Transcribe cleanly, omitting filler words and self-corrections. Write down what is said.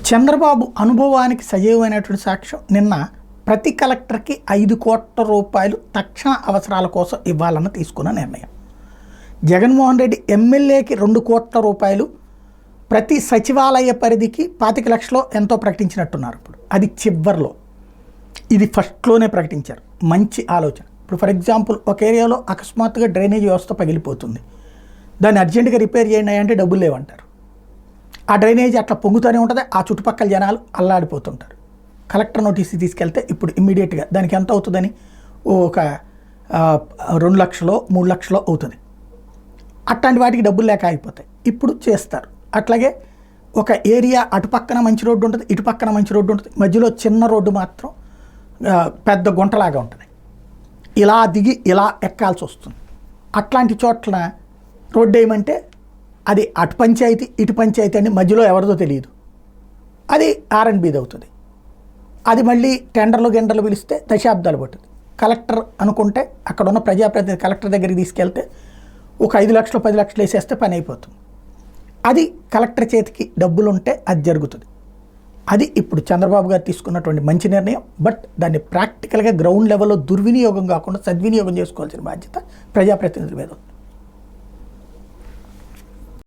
చంద్రబాబు అనుభవానికి సజీవమైనటువంటి సాక్ష్యం నిన్న ప్రతి కలెక్టర్కి 5 కోట్ల రూపాయలు తక్షణ అవసరాల కోసం ఇవ్వాలన్న తీసుకున్న నిర్ణయం. జగన్మోహన్ రెడ్డి ఎమ్మెల్యేకి 2 కోట్ల రూపాయలు ప్రతి సచివాలయ పరిధికి 25 లక్షలు ఎంతో ప్రకటించినట్టున్నారు. ఇప్పుడు అది చివర్లో, ఇది ఫస్ట్లోనే ప్రకటించారు. మంచి ఆలోచన. ఇప్పుడు ఫర్ ఎగ్జాంపుల్ ఒక ఏరియాలో అకస్మాత్తుగా డ్రైనేజ్ వ్యవస్థ పగిలిపోతుంది, దాన్ని అర్జెంటుగా రిపేర్ చేయండి అంటే డబ్బులు లేవంటారు. ఆ డ్రైనేజ్ అట్లా పొంగుతూనే ఉంటుంది, ఆ చుట్టుపక్కల జనాలు అల్లాడిపోతుంటారు. కలెక్టర్ నోటీస్కి తీసుకెళ్తే ఇప్పుడు ఇమ్మీడియట్గా దానికి ఎంత అవుతుందని ఒక 2 లక్షలో 3 లక్షలో అవుతుంది. అట్లాంటి వాటికి డబ్బులు లేక అయిపోతాయి. ఇప్పుడు చేస్తారు. అట్లాగే ఒక ఏరియా అటుపక్కన మంచి రోడ్డు ఉంటుంది, ఇటు పక్కన మంచి రోడ్డు ఉంటుంది, మధ్యలో చిన్న రోడ్డు మాత్రం పెద్ద గుంటలాగా ఉంటుంది, ఇలా దిగి ఇలా ఎక్కాల్సి వస్తుంది. అట్లాంటి చోట్ల రోడ్డు వేయమంటే అది అటు పంచాయతీ ఇటు పంచాయతీ అని మధ్యలో ఎవరిదో తెలియదు, అది R&Bది అవుతుంది. అది మళ్ళీ టెండర్లు గెండర్లు పిలిస్తే దశాబ్దాలు పట్టుతుంది. కలెక్టర్ అనుకుంటే అక్కడ ఉన్న ప్రజాప్రతినిధి కలెక్టర్ దగ్గరికి తీసుకెళ్తే ఒక 5 లక్షలు 10 లక్షలు వేసేస్తే పని అయిపోతుంది. అది కలెక్టర్ చేతికి డబ్బులు ఉంటే అది జరుగుతుంది. అది ఇప్పుడు చంద్రబాబు గారు తీసుకున్నటువంటి మంచి నిర్ణయం. బట్ దాన్ని ప్రాక్టికల్గా గ్రౌండ్ లెవెల్లో దుర్వినియోగం కాకుండా సద్వినియోగం చేసుకోవాల్సిన బాధ్యత ప్రజాప్రతినిధుల మీద ఉంది.